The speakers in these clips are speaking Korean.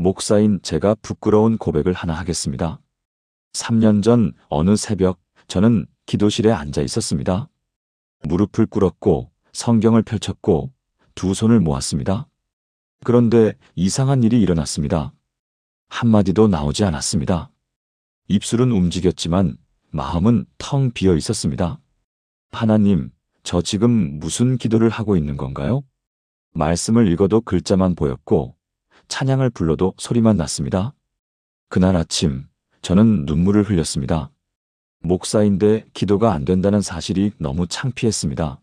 목사인 제가 부끄러운 고백을 하나 하겠습니다. 3년 전 어느 새벽 저는 기도실에 앉아 있었습니다. 무릎을 꿇었고 성경을 펼쳤고 두 손을 모았습니다. 그런데 이상한 일이 일어났습니다. 한마디도 나오지 않았습니다. 입술은 움직였지만 마음은 텅 비어 있었습니다. 하나님, 저 지금 무슨 기도를 하고 있는 건가요? 말씀을 읽어도 글자만 보였고 찬양을 불러도 소리만 났습니다. 그날 아침 저는 눈물을 흘렸습니다. 목사인데 기도가 안 된다는 사실이 너무 창피했습니다.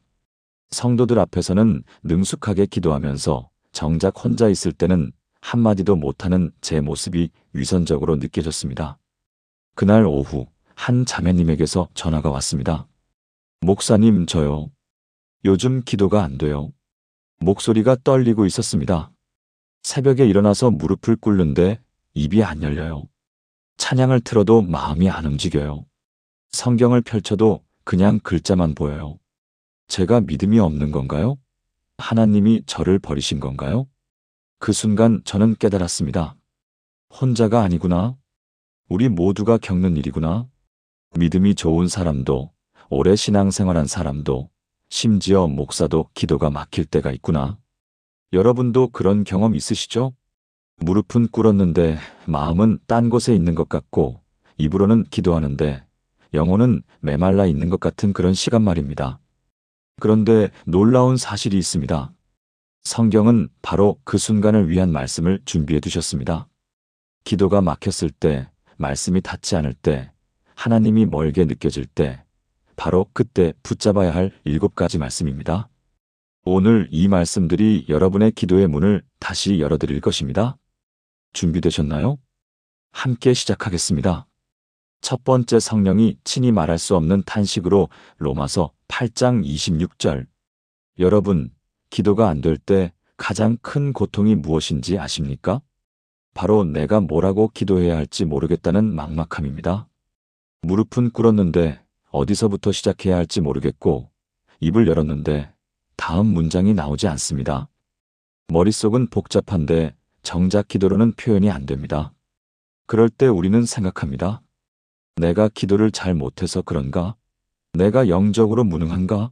성도들 앞에서는 능숙하게 기도하면서 정작 혼자 있을 때는 한마디도 못하는 제 모습이 위선적으로 느껴졌습니다. 그날 오후 한 자매님에게서 전화가 왔습니다. 목사님, 저요. 요즘 기도가 안 돼요. 목소리가 떨리고 있었습니다. 새벽에 일어나서 무릎을 꿇는데 입이 안 열려요. 찬양을 틀어도 마음이 안 움직여요. 성경을 펼쳐도 그냥 글자만 보여요. 제가 믿음이 없는 건가요? 하나님이 저를 버리신 건가요? 그 순간 저는 깨달았습니다. 혼자가 아니구나. 우리 모두가 겪는 일이구나. 믿음이 좋은 사람도, 오래 신앙생활한 사람도, 심지어 목사도 기도가 막힐 때가 있구나. 여러분도 그런 경험 있으시죠? 무릎은 꿇었는데 마음은 딴 곳에 있는 것 같고 입으로는 기도하는데 영혼은 메말라 있는 것 같은 그런 시간 말입니다. 그런데 놀라운 사실이 있습니다. 성경은 바로 그 순간을 위한 말씀을 준비해 두셨습니다. 기도가 막혔을 때, 말씀이 닿지 않을 때, 하나님이 멀게 느껴질 때, 바로 그때 붙잡아야 할 7가지 말씀입니다. 오늘 이 말씀들이 여러분의 기도의 문을 다시 열어드릴 것입니다. 준비되셨나요? 함께 시작하겠습니다. 첫 번째, 성령이 친히 말할 수 없는 탄식으로. 로마서 8장 26절. 여러분, 기도가 안 될 때 가장 큰 고통이 무엇인지 아십니까? 바로 내가 뭐라고 기도해야 할지 모르겠다는 막막함입니다. 무릎은 꿇었는데 어디서부터 시작해야 할지 모르겠고 입을 열었는데 다음 문장이 나오지 않습니다. 머릿속은 복잡한데 정작 기도로는 표현이 안 됩니다. 그럴 때 우리는 생각합니다. 내가 기도를 잘 못해서 그런가? 내가 영적으로 무능한가?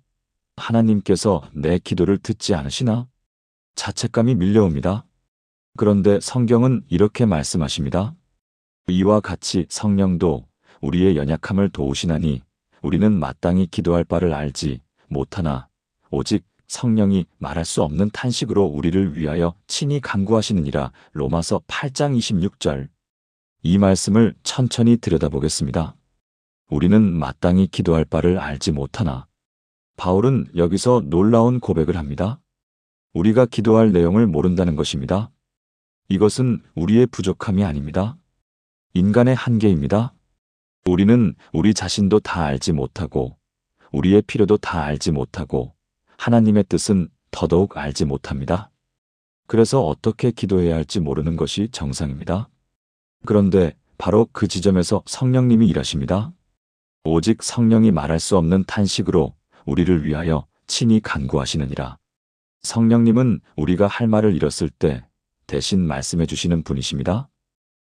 하나님께서 내 기도를 듣지 않으시나? 자책감이 밀려옵니다. 그런데 성경은 이렇게 말씀하십니다. 이와 같이 성령도 우리의 연약함을 도우시나니 우리는 마땅히 기도할 바를 알지 못하나 오직 성령이 말할 수 없는 탄식으로 우리를 위하여 친히 간구하시느니라. 로마서 8장 26절. 이 말씀을 천천히 들여다보겠습니다. 우리는 마땅히 기도할 바를 알지 못하나. 바울은 여기서 놀라운 고백을 합니다. 우리가 기도할 내용을 모른다는 것입니다. 이것은 우리의 부족함이 아닙니다. 인간의 한계입니다. 우리는 우리 자신도 다 알지 못하고 우리의 필요도 다 알지 못하고 하나님의 뜻은 더더욱 알지 못합니다. 그래서 어떻게 기도해야 할지 모르는 것이 정상입니다. 그런데 바로 그 지점에서 성령님이 일하십니다. 오직 성령이 말할 수 없는 탄식으로 우리를 위하여 친히 간구하시느니라. 성령님은 우리가 할 말을 잃었을 때 대신 말씀해 주시는 분이십니다.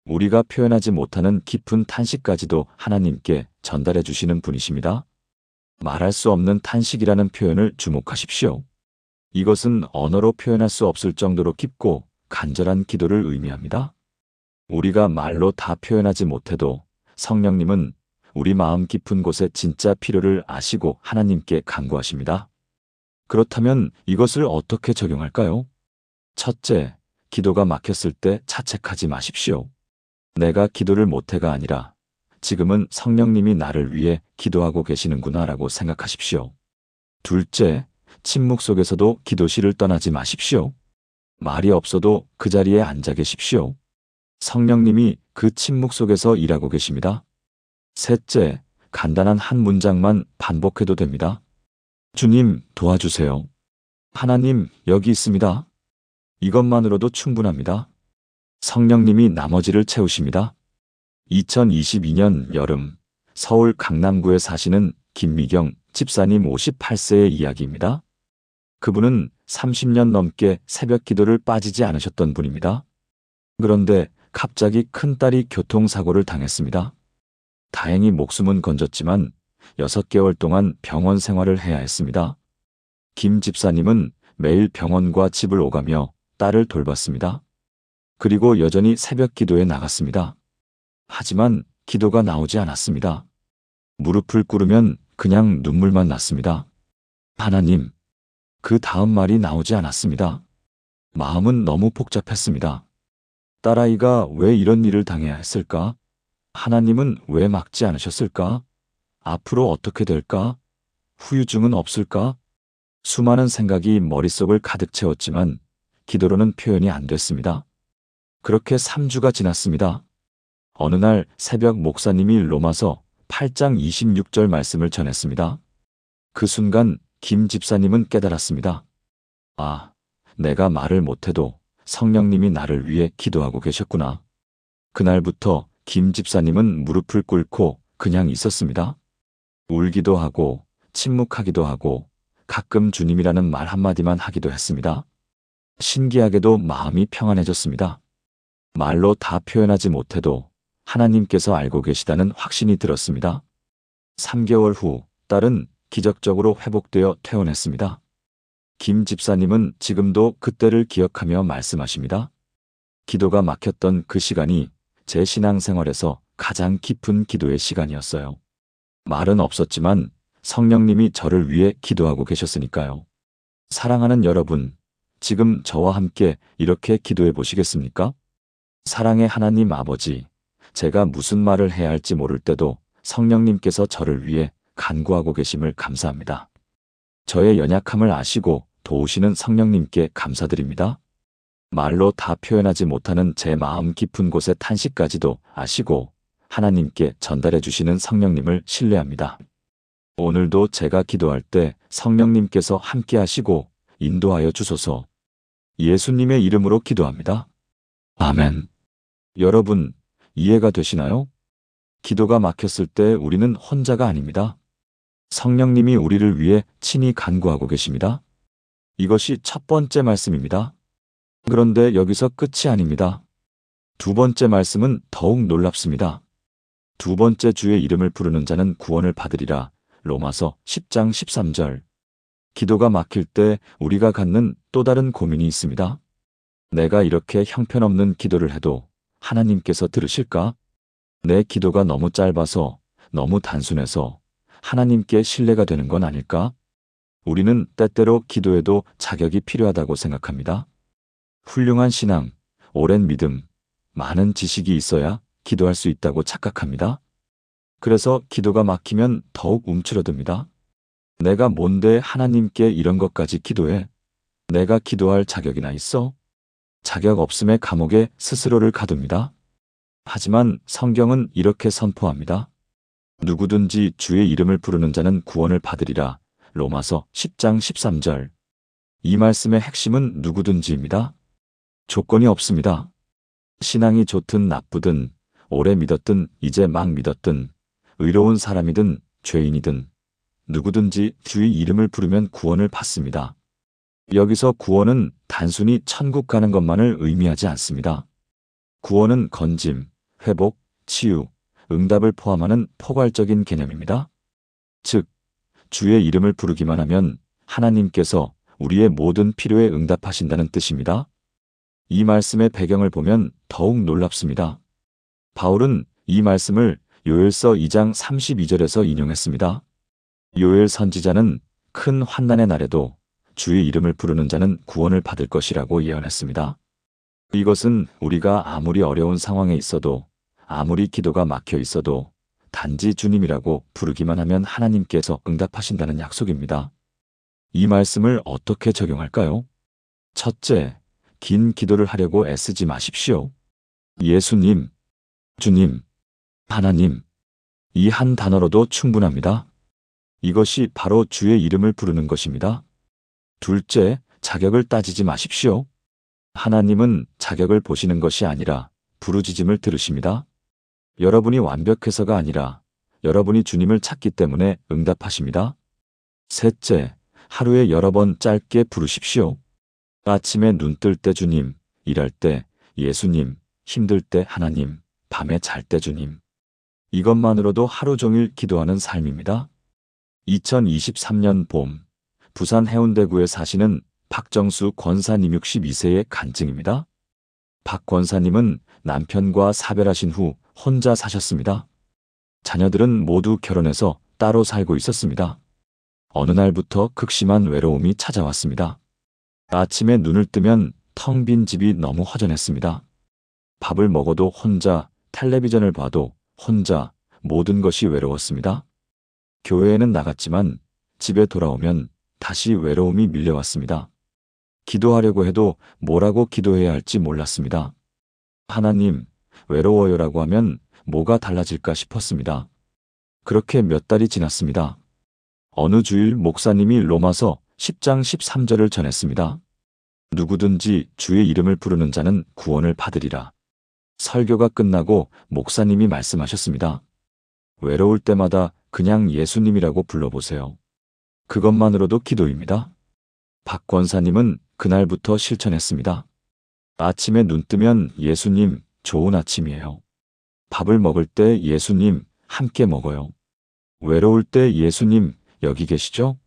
우리가 표현하지 못하는 깊은 탄식까지도 하나님께 전달해 주시는 분이십니다. 말할 수 없는 탄식이라는 표현을 주목하십시오. 이것은 언어로 표현할 수 없을 정도로 깊고 간절한 기도를 의미합니다. 우리가 말로 다 표현하지 못해도 성령님은 우리 마음 깊은 곳의 진짜 필요를 아시고 하나님께 간구하십니다. 그렇다면 이것을 어떻게 적용할까요? 첫째, 기도가 막혔을 때 자책하지 마십시오. 내가 기도를 못해가 아니라 지금은 성령님이 나를 위해 기도하고 계시는구나라고 생각하십시오. 둘째, 침묵 속에서도 기도실을 떠나지 마십시오. 말이 없어도 그 자리에 앉아 계십시오. 성령님이 그 침묵 속에서 일하고 계십니다. 셋째, 간단한 한 문장만 반복해도 됩니다. 주님, 도와주세요. 하나님, 여기 있습니다. 이것만으로도 충분합니다. 성령님이 나머지를 채우십니다. 2022년 여름, 서울 강남구에 사시는 김미경 집사님 58세의 이야기입니다. 그분은 30년 넘게 새벽 기도를 빠지지 않으셨던 분입니다. 그런데 갑자기 큰딸이 교통사고를 당했습니다. 다행히 목숨은 건졌지만 6개월 동안 병원 생활을 해야 했습니다. 김 집사님은 매일 병원과 집을 오가며 딸을 돌봤습니다. 그리고 여전히 새벽 기도에 나갔습니다. 하지만 기도가 나오지 않았습니다. 무릎을 꿇으면 그냥 눈물만 났습니다. 하나님, 그 다음 말이 나오지 않았습니다. 마음은 너무 복잡했습니다. 딸아이가 왜 이런 일을 당해야 했을까? 하나님은 왜 막지 않으셨을까? 앞으로 어떻게 될까? 후유증은 없을까? 수많은 생각이 머릿속을 가득 채웠지만 기도로는 표현이 안 됐습니다. 그렇게 3주가 지났습니다. 어느 날 새벽 목사님이 로마서 8장 26절 말씀을 전했습니다. 그 순간 김 집사님은 깨달았습니다. 아, 내가 말을 못해도 성령님이 나를 위해 기도하고 계셨구나. 그날부터 김 집사님은 무릎을 꿇고 그냥 있었습니다. 울기도 하고 침묵하기도 하고 가끔 주님이라는 말 한마디만 하기도 했습니다. 신기하게도 마음이 평안해졌습니다. 말로 다 표현하지 못해도 하나님께서 알고 계시다는 확신이 들었습니다. 3개월 후 딸은 기적적으로 회복되어 퇴원했습니다. 김 집사님은 지금도 그때를 기억하며 말씀하십니다. 기도가 막혔던 그 시간이 제 신앙생활에서 가장 깊은 기도의 시간이었어요. 말은 없었지만 성령님이 저를 위해 기도하고 계셨으니까요. 사랑하는 여러분, 지금 저와 함께 이렇게 기도해 보시겠습니까? 사랑의 하나님 아버지, 제가 무슨 말을 해야 할지 모를 때도 성령님께서 저를 위해 간구하고 계심을 감사합니다. 저의 연약함을 아시고 도우시는 성령님께 감사드립니다. 말로 다 표현하지 못하는 제 마음 깊은 곳의 탄식까지도 아시고 하나님께 전달해 주시는 성령님을 신뢰합니다. 오늘도 제가 기도할 때 성령님께서 함께 하시고 인도하여 주소서. 예수님의 이름으로 기도합니다. 아멘. 여러분, 이해가 되시나요? 기도가 막혔을 때 우리는 혼자가 아닙니다. 성령님이 우리를 위해 친히 간구하고 계십니다. 이것이 첫 번째 말씀입니다. 그런데 여기서 끝이 아닙니다. 두 번째 말씀은 더욱 놀랍습니다. 두 번째 주의 이름을 부르는 자는 구원을 받으리라. 로마서 10장 13절. 기도가 막힐 때 우리가 갖는 또 다른 고민이 있습니다. 내가 이렇게 형편없는 기도를 해도 하나님께서 들으실까? 내 기도가 너무 짧아서, 너무 단순해서 하나님께 신뢰가 되는 건 아닐까? 우리는 때때로 기도에도 자격이 필요하다고 생각합니다. 훌륭한 신앙, 오랜 믿음, 많은 지식이 있어야 기도할 수 있다고 착각합니다. 그래서 기도가 막히면 더욱 움츠러듭니다. 내가 뭔데 하나님께 이런 것까지 기도해? 내가 기도할 자격이나 있어? 자격 없음의 감옥에 스스로를 가둡니다. 하지만 성경은 이렇게 선포합니다. 누구든지 주의 이름을 부르는 자는 구원을 받으리라. 로마서 10장 13절. 이 말씀의 핵심은 누구든지입니다. 조건이 없습니다. 신앙이 좋든 나쁘든, 오래 믿었든 이제 막 믿었든, 의로운 사람이든 죄인이든 누구든지 주의 이름을 부르면 구원을 받습니다. 여기서 구원은 단순히 천국 가는 것만을 의미하지 않습니다. 구원은 건짐, 회복, 치유, 응답을 포함하는 포괄적인 개념입니다. 즉, 주의 이름을 부르기만 하면 하나님께서 우리의 모든 필요에 응답하신다는 뜻입니다. 이 말씀의 배경을 보면 더욱 놀랍습니다. 바울은 이 말씀을 요엘서 2장 32절에서 인용했습니다. 요엘 선지자는 큰 환난의 날에도 주의 이름을 부르는 자는 구원을 받을 것이라고 예언했습니다. 이것은 우리가 아무리 어려운 상황에 있어도, 아무리 기도가 막혀 있어도 단지 주님이라고 부르기만 하면 하나님께서 응답하신다는 약속입니다. 이 말씀을 어떻게 적용할까요? 첫째, 긴 기도를 하려고 애쓰지 마십시오. 예수님, 주님, 하나님, 이 한 단어로도 충분합니다. 이것이 바로 주의 이름을 부르는 것입니다. 둘째, 자격을 따지지 마십시오. 하나님은 자격을 보시는 것이 아니라 부르짖음을 들으십니다. 여러분이 완벽해서가 아니라 여러분이 주님을 찾기 때문에 응답하십니다. 셋째, 하루에 여러 번 짧게 부르십시오. 아침에 눈 뜰 때 주님, 일할 때 예수님, 힘들 때 하나님, 밤에 잘 때 주님. 이것만으로도 하루 종일 기도하는 삶입니다. 2023년 봄, 부산 해운대구에 사시는 박정수 권사님 62세의 간증입니다. 박 권사님은 남편과 사별하신 후 혼자 사셨습니다. 자녀들은 모두 결혼해서 따로 살고 있었습니다. 어느 날부터 극심한 외로움이 찾아왔습니다. 아침에 눈을 뜨면 텅 빈 집이 너무 허전했습니다. 밥을 먹어도 혼자, 텔레비전을 봐도 혼자, 모든 것이 외로웠습니다. 교회에는 나갔지만 집에 돌아오면 다시 외로움이 밀려왔습니다. 기도하려고 해도 뭐라고 기도해야 할지 몰랐습니다. 하나님, 외로워요라고 하면 뭐가 달라질까 싶었습니다. 그렇게 몇 달이 지났습니다. 어느 주일 목사님이 로마서 10장 13절을 전했습니다. 누구든지 주의 이름을 부르는 자는 구원을 받으리라. 설교가 끝나고 목사님이 말씀하셨습니다. 외로울 때마다 그냥 예수님이라고 불러보세요. 그것만으로도 기도입니다. 박 권사님은 그날부터 실천했습니다. 아침에 눈 뜨면 예수님, 좋은 아침이에요. 밥을 먹을 때 예수님, 함께 먹어요. 외로울 때 예수님, 여기 계시죠?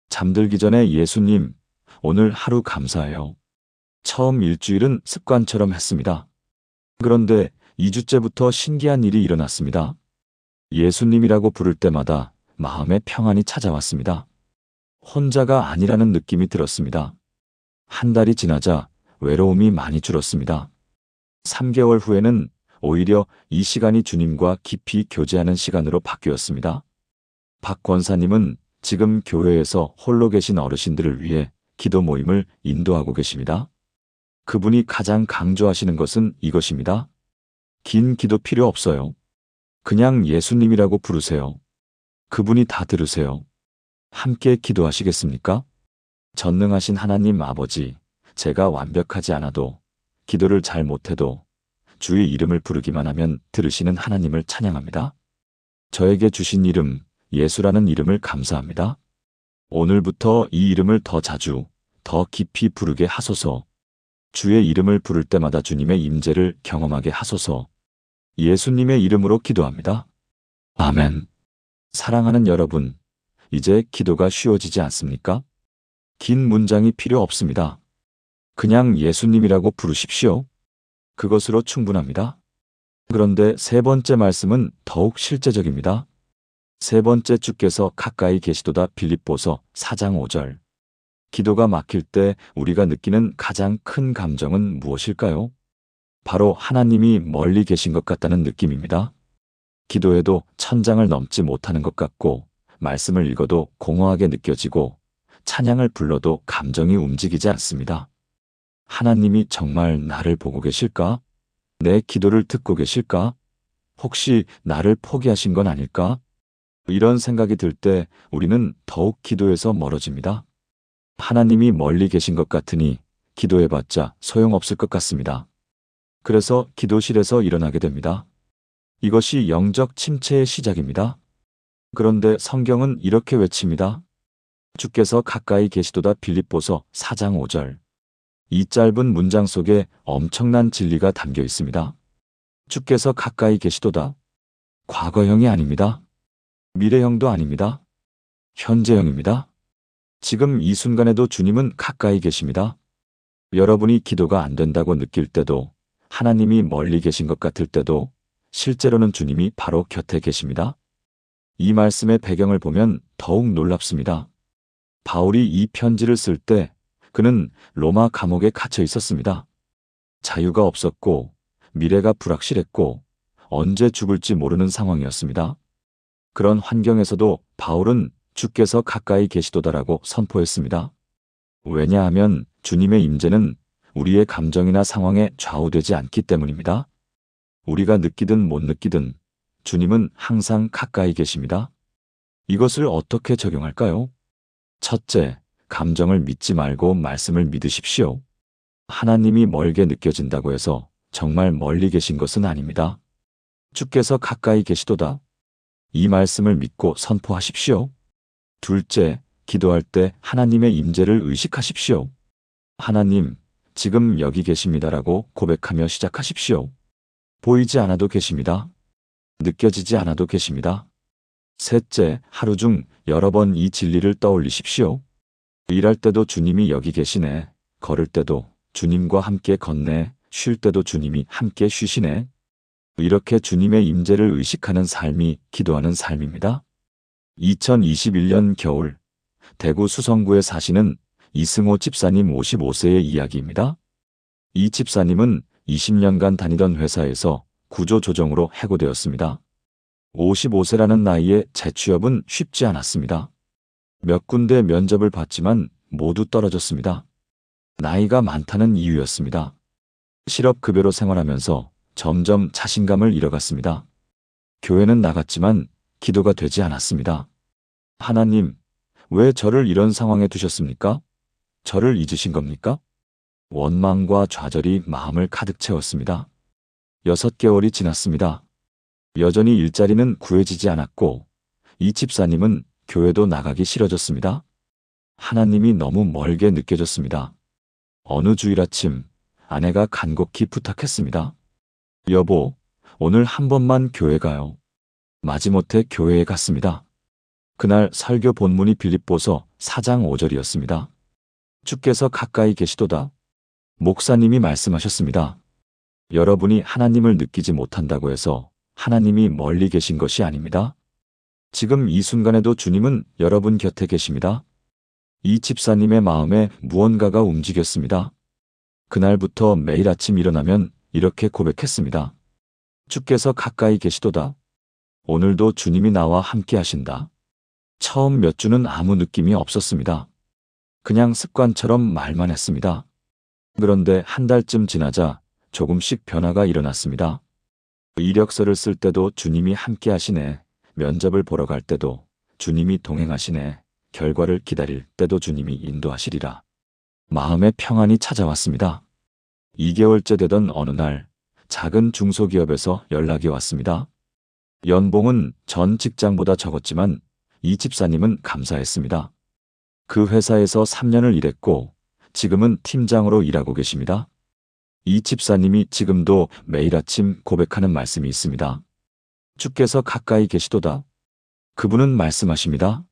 잠들기 전에 예수님, 오늘 하루 감사해요. 처음 일주일은 습관처럼 했습니다. 그런데 2주째부터 신기한 일이 일어났습니다. 예수님이라고 부를 때마다 마음에 평안이 찾아왔습니다. 혼자가 아니라는 느낌이 들었습니다. 한 달이 지나자 외로움이 많이 줄었습니다. 3개월 후에는 오히려 이 시간이 주님과 깊이 교제하는 시간으로 바뀌었습니다. 박 권사님은 지금 교회에서 홀로 계신 어르신들을 위해 기도 모임을 인도하고 계십니다. 그분이 가장 강조하시는 것은 이것입니다. 긴 기도 필요 없어요. 그냥 예수님이라고 부르세요. 그분이 다 들으세요. 함께 기도하시겠습니까? 전능하신 하나님 아버지, 제가 완벽하지 않아도, 기도를 잘 못해도 주의 이름을 부르기만 하면 들으시는 하나님을 찬양합니다. 저에게 주신 이름, 예수라는 이름을 감사합니다. 오늘부터 이 이름을 더 자주, 더 깊이 부르게 하소서. 주의 이름을 부를 때마다 주님의 임재를 경험하게 하소서. 예수님의 이름으로 기도합니다. 아멘. 사랑하는 여러분, 이제 기도가 쉬워지지 않습니까? 긴 문장이 필요 없습니다. 그냥 예수님이라고 부르십시오. 그것으로 충분합니다. 그런데 세 번째 말씀은 더욱 실제적입니다. 세 번째 주께서 가까이 계시도다 빌립보서 4장 5절. 기도가 막힐 때 우리가 느끼는 가장 큰 감정은 무엇일까요? 바로 하나님이 멀리 계신 것 같다는 느낌입니다. 기도해도 천장을 넘지 못하는 것 같고, 말씀을 읽어도 공허하게 느껴지고, 찬양을 불러도 감정이 움직이지 않습니다. 하나님이 정말 나를 보고 계실까? 내 기도를 듣고 계실까? 혹시 나를 포기하신 건 아닐까? 이런 생각이 들 때 우리는 더욱 기도에서 멀어집니다. 하나님이 멀리 계신 것 같으니 기도해봤자 소용없을 것 같습니다. 그래서 기도실에서 일어나게 됩니다. 이것이 영적 침체의 시작입니다. 그런데 성경은 이렇게 외칩니다. 주께서 가까이 계시도다 빌립보서 4장 5절. 이 짧은 문장 속에 엄청난 진리가 담겨 있습니다. 주께서 가까이 계시도다. 과거형이 아닙니다. 미래형도 아닙니다. 현재형입니다. 지금 이 순간에도 주님은 가까이 계십니다. 여러분이 기도가 안 된다고 느낄 때도, 하나님이 멀리 계신 것 같을 때도 실제로는 주님이 바로 곁에 계십니다. 이 말씀의 배경을 보면 더욱 놀랍습니다. 바울이 이 편지를 쓸 때 그는 로마 감옥에 갇혀 있었습니다. 자유가 없었고 미래가 불확실했고 언제 죽을지 모르는 상황이었습니다. 그런 환경에서도 바울은 주께서 가까이 계시도다라고 선포했습니다. 왜냐하면 주님의 임재는 우리의 감정이나 상황에 좌우되지 않기 때문입니다. 우리가 느끼든 못 느끼든 주님은 항상 가까이 계십니다. 이것을 어떻게 적용할까요? 첫째, 감정을 믿지 말고 말씀을 믿으십시오. 하나님이 멀게 느껴진다고 해서 정말 멀리 계신 것은 아닙니다. 주께서 가까이 계시도다. 이 말씀을 믿고 선포하십시오. 둘째, 기도할 때 하나님의 임재를 의식하십시오. 하나님, 지금 여기 계십니다라고 고백하며 시작하십시오. 보이지 않아도 계십니다. 느껴지지 않아도 계십니다. 셋째, 하루 중 여러 번 이 진리를 떠올리십시오. 일할 때도 주님이 여기 계시네. 걸을 때도 주님과 함께 걷네. 쉴 때도 주님이 함께 쉬시네. 이렇게 주님의 임재를 의식하는 삶이 기도하는 삶입니다. 2021년 겨울 대구 수성구에 사시는 이승호 집사님 55세의 이야기입니다. 이 집사님은 20년간 다니던 회사에서 구조조정으로 해고되었습니다. 55세라는 나이에 재취업은 쉽지 않았습니다. 몇 군데 면접을 봤지만 모두 떨어졌습니다. 나이가 많다는 이유였습니다. 실업급여로 생활하면서 점점 자신감을 잃어갔습니다. 교회는 나갔지만 기도가 되지 않았습니다. 하나님, 왜 저를 이런 상황에 두셨습니까? 저를 잊으신 겁니까? 원망과 좌절이 마음을 가득 채웠습니다. 6개월이 지났습니다. 여전히 일자리는 구해지지 않았고 이 집사님은 교회도 나가기 싫어졌습니다. 하나님이 너무 멀게 느껴졌습니다. 어느 주일 아침 아내가 간곡히 부탁했습니다. 여보, 오늘 한 번만 교회 가요. 마지못해 교회에 갔습니다. 그날 설교 본문이 빌립보서 4장 5절이었습니다. 주께서 가까이 계시도다. 목사님이 말씀하셨습니다. 여러분이 하나님을 느끼지 못한다고 해서 하나님이 멀리 계신 것이 아닙니다. 지금 이 순간에도 주님은 여러분 곁에 계십니다. 이 집사님의 마음에 무언가가 움직였습니다. 그날부터 매일 아침 일어나면 이렇게 고백했습니다. 주께서 가까이 계시도다. 오늘도 주님이 나와 함께 하신다. 처음 몇 주는 아무 느낌이 없었습니다. 그냥 습관처럼 말만 했습니다. 그런데 한 달쯤 지나자 조금씩 변화가 일어났습니다. 이력서를 쓸 때도 주님이 함께 하시네. 면접을 보러 갈 때도 주님이 동행하시네. 결과를 기다릴 때도 주님이 인도하시리라. 마음의 평안이 찾아왔습니다. 2개월째 되던 어느 날 작은 중소기업에서 연락이 왔습니다. 연봉은 전 직장보다 적었지만 이 집사님은 감사했습니다. 그 회사에서 3년을 일했고 지금은 팀장으로 일하고 계십니다. 이 집사님이 지금도 매일 아침 고백하는 말씀이 있습니다. 주께서 가까이 계시도다. 그분은 말씀하십니다.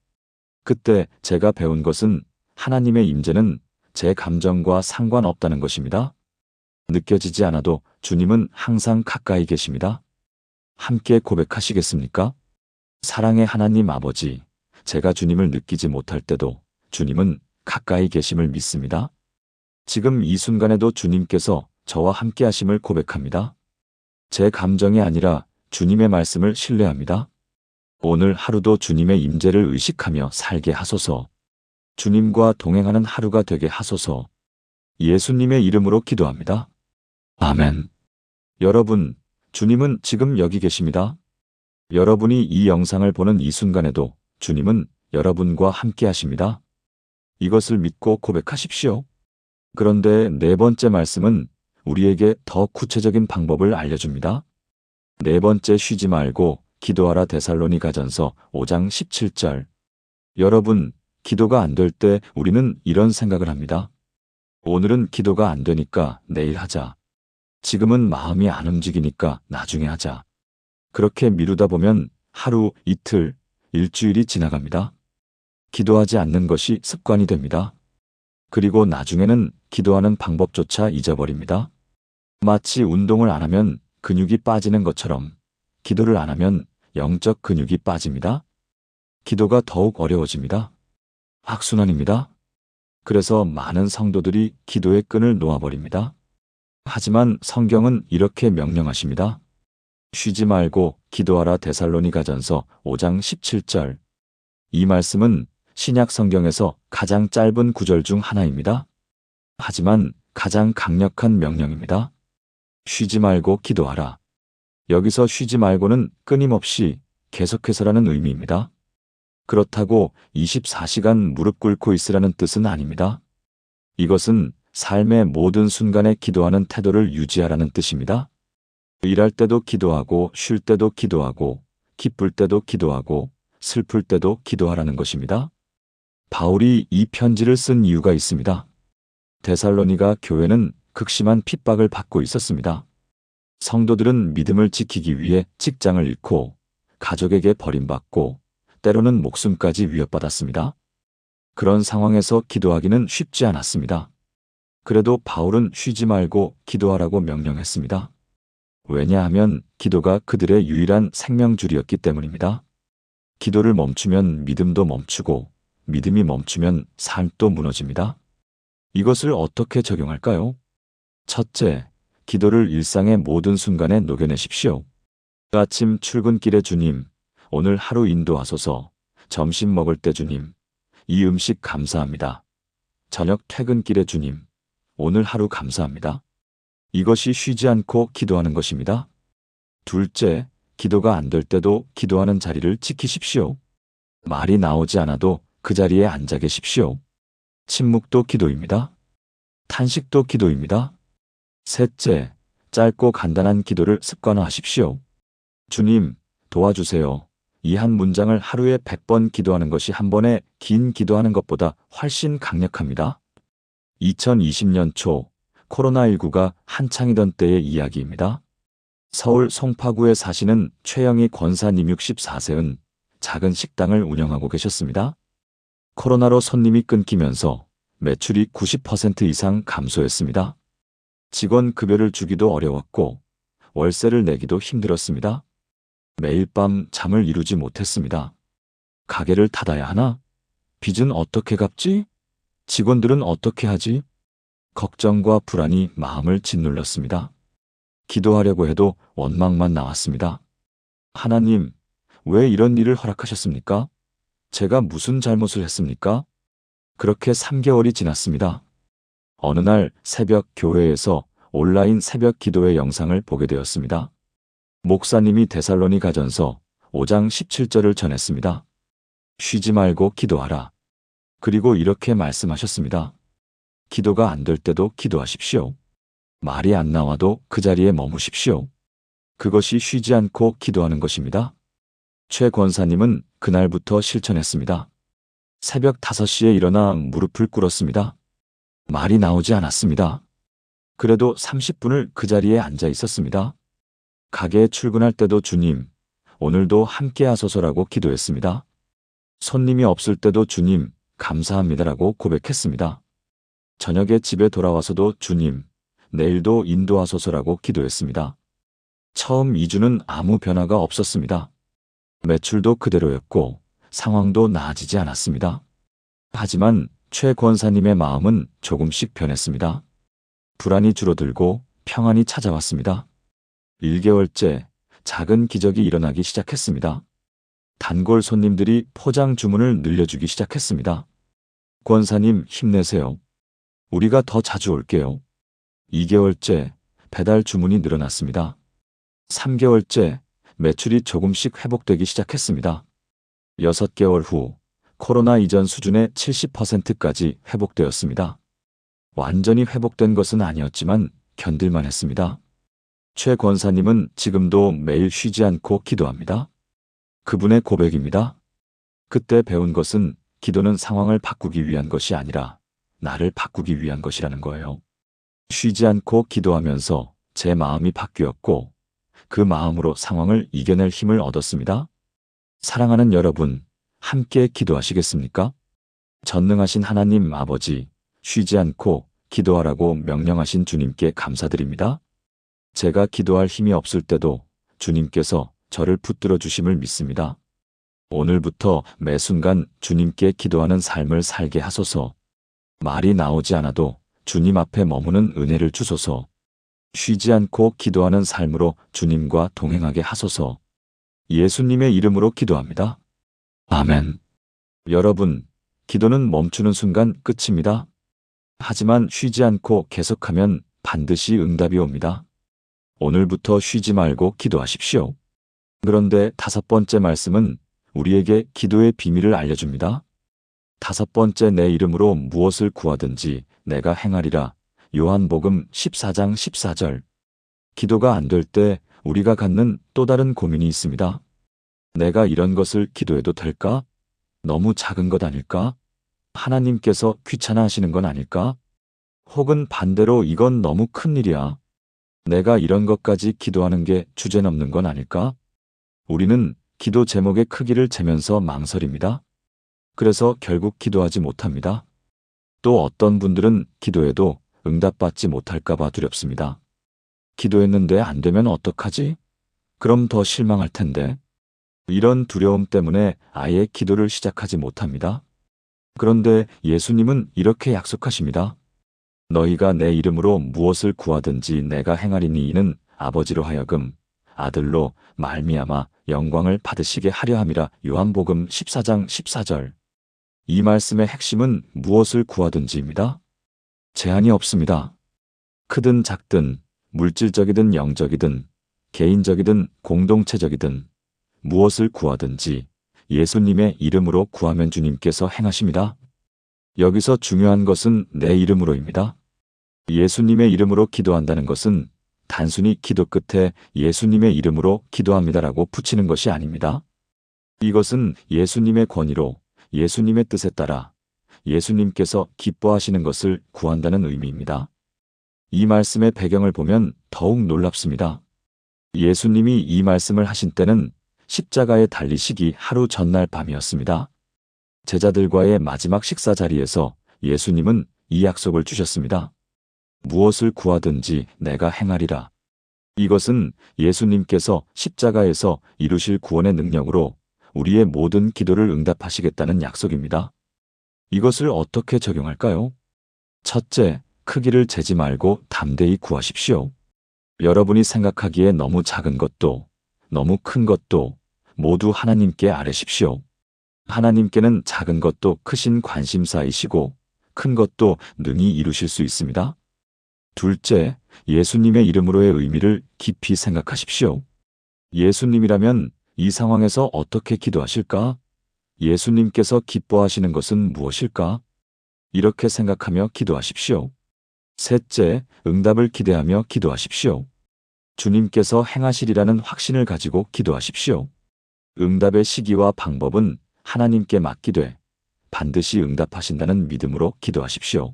그때 제가 배운 것은 하나님의 임재는 제 감정과 상관없다는 것입니다. 느껴지지 않아도 주님은 항상 가까이 계십니다. 함께 고백하시겠습니까? 사랑의 하나님 아버지, 제가 주님을 느끼지 못할 때도 주님은 가까이 계심을 믿습니다. 지금 이 순간에도 주님께서 저와 함께 하심을 고백합니다. 제 감정이 아니라 주님의 말씀을 신뢰합니다. 오늘 하루도 주님의 임재를 의식하며 살게 하소서. 주님과 동행하는 하루가 되게 하소서. 예수님의 이름으로 기도합니다. 아멘. 여러분, 주님은 지금 여기 계십니다. 여러분이 이 영상을 보는 이 순간에도 주님은 여러분과 함께 하십니다. 이것을 믿고 고백하십시오. 그런데 네 번째 말씀은 우리에게 더 구체적인 방법을 알려줍니다. 네 번째, 쉬지 말고 기도하라. 데살로니가전서 5장 17절. 여러분, 기도가 안 될 때 우리는 이런 생각을 합니다. 오늘은 기도가 안 되니까 내일 하자. 지금은 마음이 안 움직이니까 나중에 하자. 그렇게 미루다 보면 하루, 이틀, 일주일이 지나갑니다. 기도하지 않는 것이 습관이 됩니다. 그리고 나중에는 기도하는 방법조차 잊어버립니다. 마치 운동을 안 하면 근육이 빠지는 것처럼 기도를 안 하면 영적 근육이 빠집니다. 기도가 더욱 어려워집니다. 악순환입니다. 그래서 많은 성도들이 기도의 끈을 놓아버립니다. 하지만 성경은 이렇게 명령하십니다. 쉬지 말고 기도하라. 데살로니가전서 5장 17절. 이 말씀은 신약 성경에서 가장 짧은 구절 중 하나입니다. 하지만 가장 강력한 명령입니다. 쉬지 말고 기도하라. 여기서 쉬지 말고는 끊임없이 계속해서라는 의미입니다. 그렇다고 24시간 무릎 꿇고 있으라는 뜻은 아닙니다. 이것은 삶의 모든 순간에 기도하는 태도를 유지하라는 뜻입니다. 일할 때도 기도하고 쉴 때도 기도하고 기쁠 때도 기도하고 슬플 때도 기도하라는 것입니다. 바울이 이 편지를 쓴 이유가 있습니다. 데살로니가 교회는 극심한 핍박을 받고 있었습니다. 성도들은 믿음을 지키기 위해 직장을 잃고 가족에게 버림받고 때로는 목숨까지 위협받았습니다. 그런 상황에서 기도하기는 쉽지 않았습니다. 그래도 바울은 쉬지 말고 기도하라고 명령했습니다. 왜냐하면 기도가 그들의 유일한 생명줄이었기 때문입니다. 기도를 멈추면 믿음도 멈추고 믿음이 멈추면 삶도 무너집니다. 이것을 어떻게 적용할까요? 첫째, 기도를 일상의 모든 순간에 녹여내십시오. 아침 출근길에 주님, 오늘 하루 인도하소서. 점심 먹을 때 주님, 이 음식 감사합니다. 저녁 퇴근길에 주님, 오늘 하루 감사합니다. 이것이 쉬지 않고 기도하는 것입니다. 둘째, 기도가 안 될 때도 기도하는 자리를 지키십시오. 말이 나오지 않아도 그 자리에 앉아 계십시오. 침묵도 기도입니다. 탄식도 기도입니다. 셋째, 짧고 간단한 기도를 습관화하십시오. 주님, 도와주세요. 이 한 문장을 하루에 100번 기도하는 것이 한 번에 긴 기도하는 것보다 훨씬 강력합니다. 2020년 초 코로나19가 한창이던 때의 이야기입니다. 서울 송파구에 사시는 최영희 권사님 64세는 작은 식당을 운영하고 계셨습니다. 코로나로 손님이 끊기면서 매출이 90% 이상 감소했습니다. 직원 급여를 주기도 어려웠고 월세를 내기도 힘들었습니다. 매일 밤 잠을 이루지 못했습니다. 가게를 닫아야 하나? 빚은 어떻게 갚지? 직원들은 어떻게 하지? 걱정과 불안이 마음을 짓눌렀습니다. 기도하려고 해도 원망만 나왔습니다. 하나님, 왜 이런 일을 허락하셨습니까? 제가 무슨 잘못을 했습니까? 그렇게 3개월이 지났습니다. 어느 날 새벽 교회에서 온라인 새벽 기도회 영상을 보게 되었습니다. 목사님이 데살로니가전서 5장 17절을 전했습니다. 쉬지 말고 기도하라. 그리고 이렇게 말씀하셨습니다. 기도가 안 될 때도 기도하십시오. 말이 안 나와도 그 자리에 머무십시오. 그것이 쉬지 않고 기도하는 것입니다. 최 권사님은 그날부터 실천했습니다. 새벽 5시에 일어나 무릎을 꿇었습니다. 말이 나오지 않았습니다. 그래도 30분을 그 자리에 앉아 있었습니다. 가게에 출근할 때도 주님, 오늘도 함께 하소서라고 기도했습니다. 손님이 없을 때도 주님, 감사합니다라고 고백했습니다. 저녁에 집에 돌아와서도 주님, 내일도 인도하소서라고 기도했습니다. 처음 2주는 아무 변화가 없었습니다. 매출도 그대로였고 상황도 나아지지 않았습니다. 하지만 최 권사님의 마음은 조금씩 변했습니다. 불안이 줄어들고 평안이 찾아왔습니다. 1개월째 작은 기적이 일어나기 시작했습니다. 단골 손님들이 포장 주문을 늘려주기 시작했습니다. 권사님 힘내세요. 우리가 더 자주 올게요. 2개월째 배달 주문이 늘어났습니다. 3개월째 매출이 조금씩 회복되기 시작했습니다. 6개월 후 코로나 이전 수준의 70%까지 회복되었습니다. 완전히 회복된 것은 아니었지만 견딜만 했습니다. 최 권사님은 지금도 매일 쉬지 않고 기도합니다. 그분의 고백입니다. 그때 배운 것은 기도는 상황을 바꾸기 위한 것이 아니라 나를 바꾸기 위한 것이라는 거예요. 쉬지 않고 기도하면서 제 마음이 바뀌었고 그 마음으로 상황을 이겨낼 힘을 얻었습니다. 사랑하는 여러분, 함께 기도하시겠습니까? 전능하신 하나님 아버지, 쉬지 않고 기도하라고 명령하신 주님께 감사드립니다. 제가 기도할 힘이 없을 때도 주님께서 저를 붙들어 주심을 믿습니다. 오늘부터 매 순간 주님께 기도하는 삶을 살게 하소서. 말이 나오지 않아도 주님 앞에 머무는 은혜를 주소서. 쉬지 않고 기도하는 삶으로 주님과 동행하게 하소서. 예수님의 이름으로 기도합니다. 아멘. 여러분, 기도는 멈추는 순간 끝입니다. 하지만 쉬지 않고 계속하면 반드시 응답이 옵니다. 오늘부터 쉬지 말고 기도하십시오. 그런데 5번째 말씀은 우리에게 기도의 비밀을 알려줍니다. 5번째 내 이름으로 무엇을 구하든지 내가 행하리라. 요한복음 14장 14절. 기도가 안 될 때 우리가 갖는 또 다른 고민이 있습니다. 내가 이런 것을 기도해도 될까? 너무 작은 것 아닐까? 하나님께서 귀찮아 하시는 건 아닐까? 혹은 반대로 이건 너무 큰일이야. 내가 이런 것까지 기도하는 게 주제넘는 건 아닐까? 우리는 기도 제목의 크기를 재면서 망설입니다. 그래서 결국 기도하지 못합니다. 또 어떤 분들은 기도해도 응답받지 못할까 봐 두렵습니다. 기도했는데 안 되면 어떡하지? 그럼 더 실망할 텐데. 이런 두려움 때문에 아예 기도를 시작하지 못합니다. 그런데 예수님은 이렇게 약속하십니다. 너희가 내 이름으로 무엇을 구하든지 내가 행하리니 이는 아버지로 하여금 아들로 말미암아 영광을 받으시게 하려 함이라. 요한복음 14장 14절. 이 말씀의 핵심은 무엇을 구하든지입니다. 제한이 없습니다. 크든 작든 물질적이든 영적이든 개인적이든 공동체적이든 무엇을 구하든지 예수님의 이름으로 구하면 주님께서 행하십니다. 여기서 중요한 것은 내 이름으로입니다. 예수님의 이름으로 기도한다는 것은 단순히 기도 끝에 예수님의 이름으로 기도합니다라고 붙이는 것이 아닙니다. 이것은 예수님의 권위로 예수님의 뜻에 따라 예수님께서 기뻐하시는 것을 구한다는 의미입니다. 이 말씀의 배경을 보면 더욱 놀랍습니다. 예수님이 이 말씀을 하신 때는 십자가에 달리시기 하루 전날 밤이었습니다. 제자들과의 마지막 식사 자리에서 예수님은 이 약속을 주셨습니다. 무엇을 구하든지 내가 행하리라. 이것은 예수님께서 십자가에서 이루실 구원의 능력으로 우리의 모든 기도를 응답하시겠다는 약속입니다. 이것을 어떻게 적용할까요? 첫째, 크기를 재지 말고 담대히 구하십시오. 여러분이 생각하기에 너무 작은 것도 너무 큰 것도 모두 하나님께 아뢰십시오. 하나님께는 작은 것도 크신 관심사이시고 큰 것도 능히 이루실 수 있습니다. 둘째, 예수님의 이름으로의 의미를 깊이 생각하십시오. 예수님이라면 이 상황에서 어떻게 기도하실까? 예수님께서 기뻐하시는 것은 무엇일까? 이렇게 생각하며 기도하십시오. 셋째, 응답을 기대하며 기도하십시오. 주님께서 행하시리라는 확신을 가지고 기도하십시오. 응답의 시기와 방법은 하나님께 맡기되 반드시 응답하신다는 믿음으로 기도하십시오.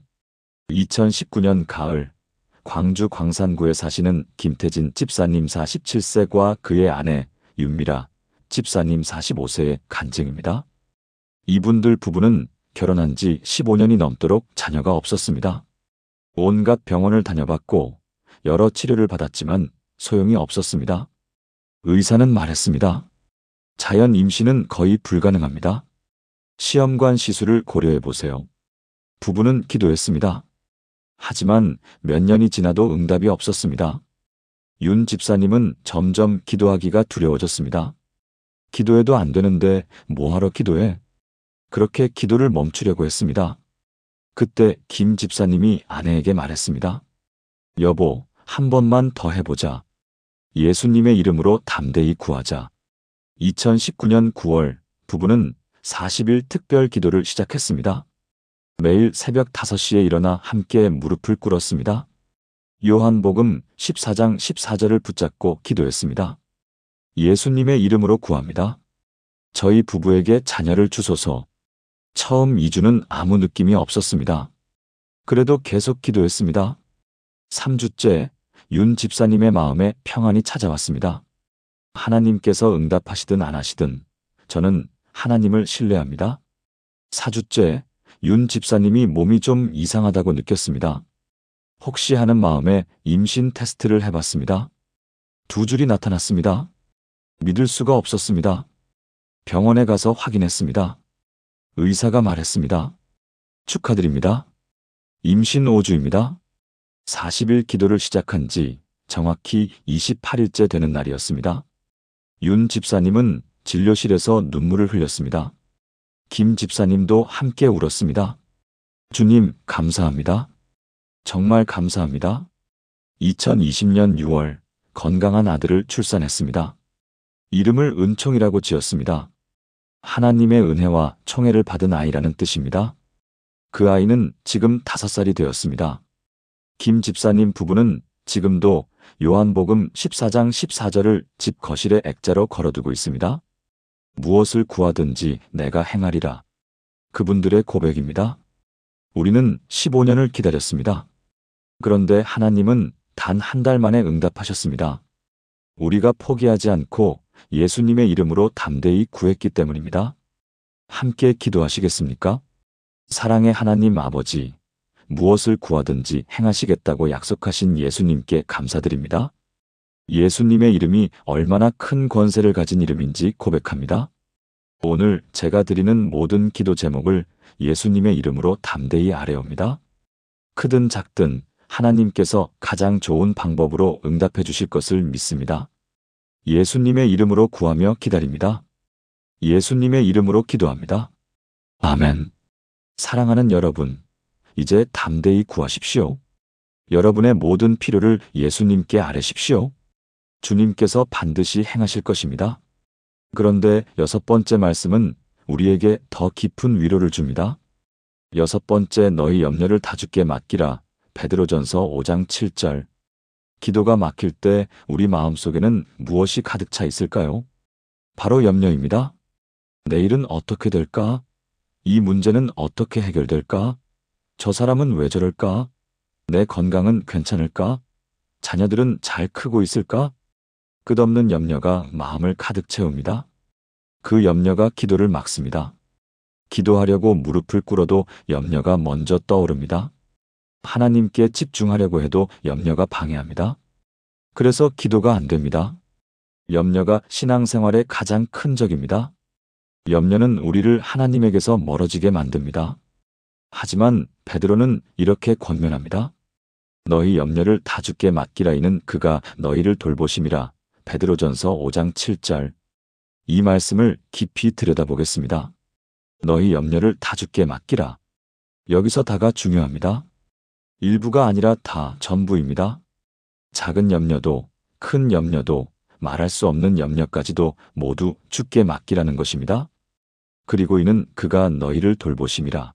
2019년 가을, 광주 광산구에 사시는 김태진 집사님 47세과 그의 아내 윤미라 집사님 45세의 간증입니다. 이분들 부부는 결혼한 지 15년이 넘도록 자녀가 없었습니다. 온갖 병원을 다녀봤고 여러 치료를 받았지만 소용이 없었습니다. 의사는 말했습니다. 자연 임신은 거의 불가능합니다. 시험관 시술을 고려해 보세요. 부부는 기도했습니다. 하지만 몇 년이 지나도 응답이 없었습니다. 윤 집사님은 점점 기도하기가 두려워졌습니다. 기도해도 안 되는데 뭐하러 기도해? 그렇게 기도를 멈추려고 했습니다. 그때 김 집사님이 아내에게 말했습니다. 여보, 한 번만 더 해보자. 예수님의 이름으로 담대히 구하자. 2019년 9월 부부는 40일 특별 기도를 시작했습니다. 매일 새벽 5시에 일어나 함께 무릎을 꿇었습니다. 요한복음 14장 14절을 붙잡고 기도했습니다. 예수님의 이름으로 구합니다. 저희 부부에게 자녀를 주소서. 처음 2주는 아무 느낌이 없었습니다. 그래도 계속 기도했습니다. 3주째 윤 집사님의 마음에 평안이 찾아왔습니다. 하나님께서 응답하시든 안 하시든 저는 하나님을 신뢰합니다. 4주째 윤 집사님이 몸이 좀 이상하다고 느꼈습니다. 혹시 하는 마음에 임신 테스트를 해봤습니다. 2줄이 나타났습니다. 믿을 수가 없었습니다. 병원에 가서 확인했습니다. 의사가 말했습니다. 축하드립니다. 임신 5주입니다. 40일 기도를 시작한 지 정확히 28일째 되는 날이었습니다. 윤 집사님은 진료실에서 눈물을 흘렸습니다. 김 집사님도 함께 울었습니다. 주님, 감사합니다. 정말 감사합니다. 2020년 6월 건강한 아들을 출산했습니다. 이름을 은총이라고 지었습니다. 하나님의 은혜와 총애를 받은 아이라는 뜻입니다. 그 아이는 지금 5살이 되었습니다. 김 집사님 부부는 지금도 요한복음 14장 14절을 집 거실에 액자로 걸어두고 있습니다. 무엇을 구하든지 내가 행하리라. 그분들의 고백입니다. 우리는 15년을 기다렸습니다. 그런데 하나님은 단 한 달 만에 응답하셨습니다. 우리가 포기하지 않고 예수님의 이름으로 담대히 구했기 때문입니다. 함께 기도하시겠습니까? 사랑의 하나님 아버지, 무엇을 구하든지 행하시겠다고 약속하신 예수님께 감사드립니다. 예수님의 이름이 얼마나 큰 권세를 가진 이름인지 고백합니다. 오늘 제가 드리는 모든 기도 제목을 예수님의 이름으로 담대히 아뢰옵니다. 크든 작든 하나님께서 가장 좋은 방법으로 응답해 주실 것을 믿습니다. 예수님의 이름으로 구하며 기다립니다. 예수님의 이름으로 기도합니다. 아멘. 사랑하는 여러분, 이제 담대히 구하십시오. 여러분의 모든 필요를 예수님께 아뢰십시오. 주님께서 반드시 행하실 것입니다. 그런데 6번째 말씀은 우리에게 더 깊은 위로를 줍니다. 6번째, 너희 염려를 다 주께 맡기라. 베드로전서 5장 7절. 기도가 막힐 때 우리 마음속에는 무엇이 가득 차 있을까요? 바로 염려입니다. 내일은 어떻게 될까? 이 문제는 어떻게 해결될까? 저 사람은 왜 저럴까? 내 건강은 괜찮을까? 자녀들은 잘 크고 있을까? 끝없는 염려가 마음을 가득 채웁니다. 그 염려가 기도를 막습니다. 기도하려고 무릎을 꿇어도 염려가 먼저 떠오릅니다. 하나님께 집중하려고 해도 염려가 방해합니다. 그래서 기도가 안 됩니다. 염려가 신앙생활의 가장 큰 적입니다. 염려는 우리를 하나님에게서 멀어지게 만듭니다. 하지만 베드로는 이렇게 권면합니다. 너희 염려를 다 주께 맡기라. 이는 그가 너희를 돌보심이라. 베드로전서 5장 7절. 이 말씀을 깊이 들여다보겠습니다. 너희 염려를 다 주께 맡기라. 여기서 다가 중요합니다. 일부가 아니라 다 전부입니다. 작은 염려도, 큰 염려도, 말할 수 없는 염려까지도 모두 주께 맡기라는 것입니다. 그리고 이는 그가 너희를 돌보심이라.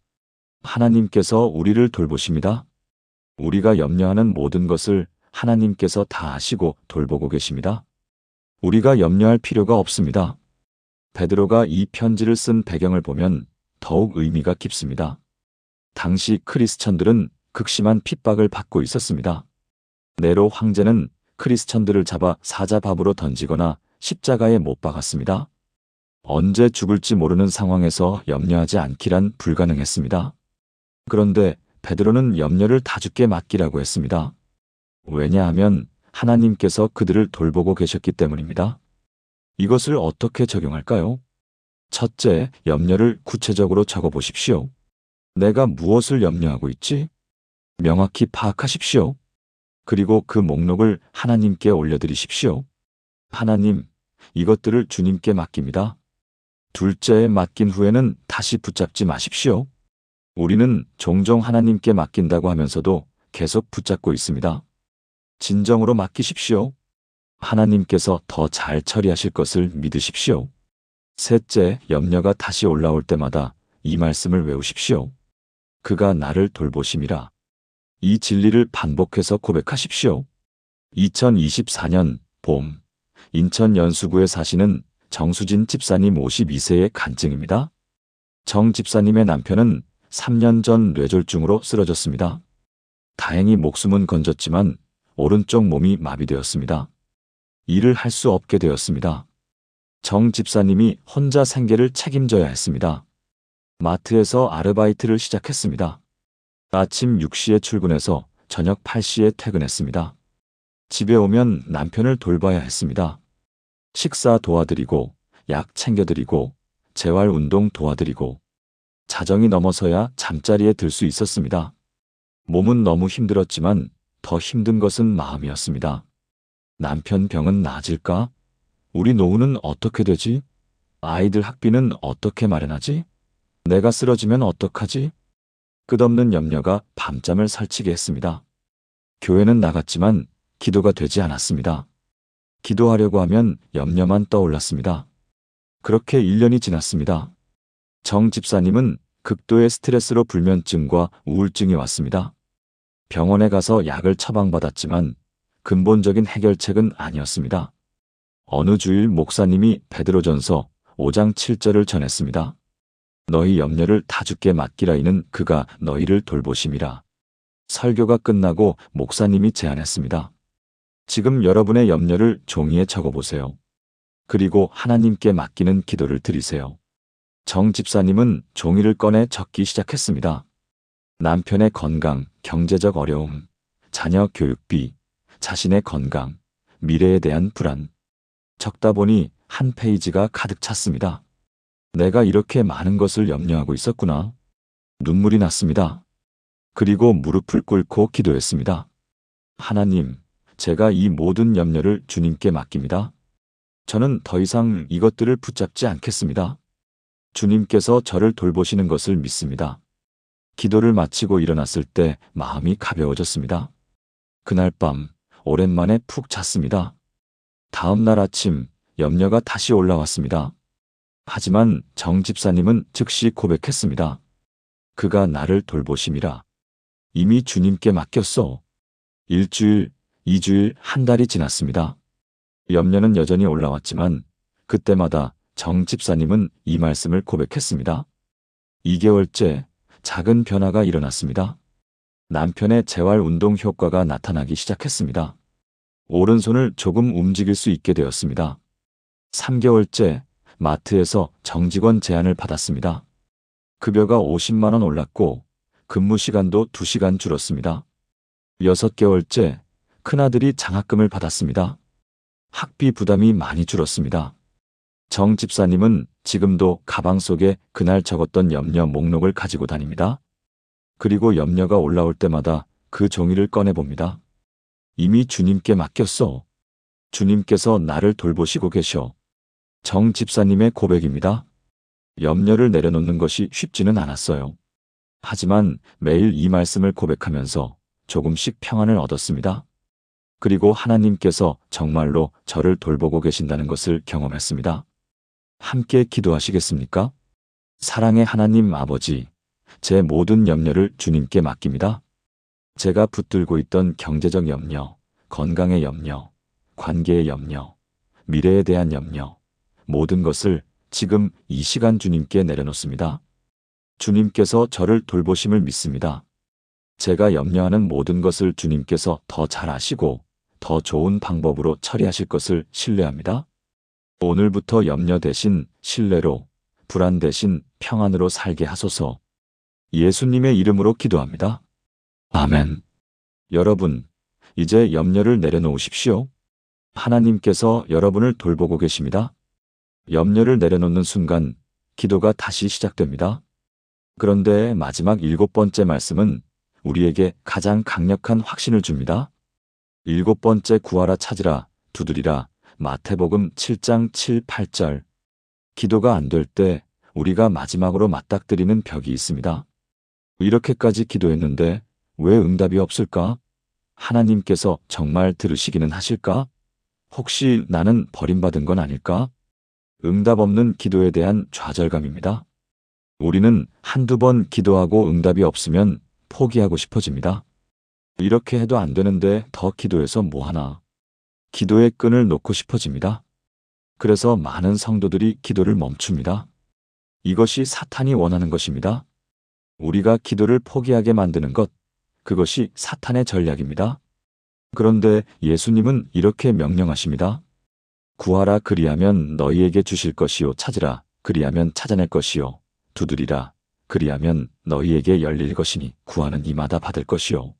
하나님께서 우리를 돌보십니다. 우리가 염려하는 모든 것을 하나님께서 다 아시고 돌보고 계십니다. 우리가 염려할 필요가 없습니다. 베드로가 이 편지를 쓴 배경을 보면 더욱 의미가 깊습니다. 당시 크리스천들은 극심한 핍박을 받고 있었습니다. 네로 황제는 크리스천들을 잡아 사자밥으로 던지거나 십자가에 못 박았습니다. 언제 죽을지 모르는 상황에서 염려하지 않기란 불가능했습니다. 그런데 베드로는 염려를 다 주께 맡기라고 했습니다. 왜냐하면 하나님께서 그들을 돌보고 계셨기 때문입니다. 이것을 어떻게 적용할까요? 첫째, 염려를 구체적으로 적어보십시오. 내가 무엇을 염려하고 있지? 명확히 파악하십시오. 그리고 그 목록을 하나님께 올려드리십시오. 하나님, 이것들을 주님께 맡깁니다. 둘째, 맡긴 후에는 다시 붙잡지 마십시오. 우리는 종종 하나님께 맡긴다고 하면서도 계속 붙잡고 있습니다. 진정으로 맡기십시오. 하나님께서 더 잘 처리하실 것을 믿으십시오. 셋째, 염려가 다시 올라올 때마다 이 말씀을 외우십시오. 그가 나를 돌보심이라. 이 진리를 반복해서 고백하십시오. 2024년 봄, 인천 연수구에 사시는 정수진 집사님 52세의 간증입니다. 정 집사님의 남편은 3년 전 뇌졸중으로 쓰러졌습니다. 다행히 목숨은 건졌지만 오른쪽 몸이 마비되었습니다. 일을 할 수 없게 되었습니다. 정 집사님이 혼자 생계를 책임져야 했습니다. 마트에서 아르바이트를 시작했습니다. 아침 6시에 출근해서 저녁 8시에 퇴근했습니다. 집에 오면 남편을 돌봐야 했습니다. 식사 도와드리고, 약 챙겨드리고, 재활 운동 도와드리고, 자정이 넘어서야 잠자리에 들 수 있었습니다. 몸은 너무 힘들었지만 더 힘든 것은 마음이었습니다. 남편 병은 나아질까? 우리 노후는 어떻게 되지? 아이들 학비는 어떻게 마련하지? 내가 쓰러지면 어떡하지? 끝없는 염려가 밤잠을 설치게 했습니다. 교회는 나갔지만 기도가 되지 않았습니다. 기도하려고 하면 염려만 떠올랐습니다. 그렇게 1년이 지났습니다. 정 집사님은 극도의 스트레스로 불면증과 우울증이 왔습니다. 병원에 가서 약을 처방받았지만 근본적인 해결책은 아니었습니다. 어느 주일 목사님이 베드로전서 5장 7절을 전했습니다. 너희 염려를 다 주께 맡기라. 이는 그가 너희를 돌보심이라. 설교가 끝나고 목사님이 제안했습니다. 지금 여러분의 염려를 종이에 적어보세요. 그리고 하나님께 맡기는 기도를 드리세요. 정 집사님은 종이를 꺼내 적기 시작했습니다. 남편의 건강, 경제적 어려움, 자녀 교육비, 자신의 건강, 미래에 대한 불안. 적다 보니 한 페이지가 가득 찼습니다. 내가 이렇게 많은 것을 염려하고 있었구나. 눈물이 났습니다. 그리고 무릎을 꿇고 기도했습니다. 하나님, 제가 이 모든 염려를 주님께 맡깁니다. 저는 더 이상 이것들을 붙잡지 않겠습니다. 주님께서 저를 돌보시는 것을 믿습니다. 기도를 마치고 일어났을 때 마음이 가벼워졌습니다. 그날 밤 오랜만에 푹 잤습니다. 다음 날 아침 염려가 다시 올라왔습니다. 하지만 정 집사님은 즉시 고백했습니다. 그가 나를 돌보심이라. 이미 주님께 맡겼어. 일주일, 2주일, 한 달이 지났습니다. 염려는 여전히 올라왔지만 그때마다 정 집사님은 이 말씀을 고백했습니다. 2개월째 작은 변화가 일어났습니다. 남편의 재활 운동 효과가 나타나기 시작했습니다. 오른손을 조금 움직일 수 있게 되었습니다. 3개월째 마트에서 정직원 제안을 받았습니다. 급여가 50만 원 올랐고 근무 시간도 2시간 줄었습니다. 6개월째 큰아들이 장학금을 받았습니다. 학비 부담이 많이 줄었습니다. 정 집사님은 지금도 가방 속에 그날 적었던 염려 목록을 가지고 다닙니다. 그리고 염려가 올라올 때마다 그 종이를 꺼내봅니다. 이미 주님께 맡겼어. 주님께서 나를 돌보시고 계셔. 정 집사님의 고백입니다. 염려를 내려놓는 것이 쉽지는 않았어요. 하지만 매일 이 말씀을 고백하면서 조금씩 평안을 얻었습니다. 그리고 하나님께서 정말로 저를 돌보고 계신다는 것을 경험했습니다. 함께 기도하시겠습니까? 사랑의 하나님 아버지, 제 모든 염려를 주님께 맡깁니다. 제가 붙들고 있던 경제적 염려, 건강의 염려, 관계의 염려, 미래에 대한 염려, 모든 것을 지금 이 시간 주님께 내려놓습니다. 주님께서 저를 돌보심을 믿습니다. 제가 염려하는 모든 것을 주님께서 더 잘 아시고 더 좋은 방법으로 처리하실 것을 신뢰합니다. 오늘부터 염려 대신 신뢰로, 불안 대신 평안으로 살게 하소서. 예수님의 이름으로 기도합니다. 아멘. 여러분, 이제 염려를 내려놓으십시오. 하나님께서 여러분을 돌보고 계십니다. 염려를 내려놓는 순간 기도가 다시 시작됩니다. 그런데 마지막 7번째 말씀은 우리에게 가장 강력한 확신을 줍니다. 7번째 구하라 찾으라 두드리라 마태복음 7장 7, 8절. 기도가 안 될 때 우리가 마지막으로 맞닥뜨리는 벽이 있습니다. 이렇게까지 기도했는데 왜 응답이 없을까? 하나님께서 정말 들으시기는 하실까? 혹시 나는 버림받은 건 아닐까? 응답 없는 기도에 대한 좌절감입니다. 우리는 한두 번 기도하고 응답이 없으면 포기하고 싶어집니다. 이렇게 해도 안 되는데 더 기도해서 뭐하나. 기도의 끈을 놓고 싶어집니다. 그래서 많은 성도들이 기도를 멈춥니다. 이것이 사탄이 원하는 것입니다. 우리가 기도를 포기하게 만드는 것, 그것이 사탄의 전략입니다. 그런데 예수님은 이렇게 명령하십니다. 구하라 그리하면 너희에게 주실 것이요 찾으라 그리하면 찾아낼 것이요 두드리라 그리하면 너희에게 열릴 것이니 구하는 이마다 받을 것이요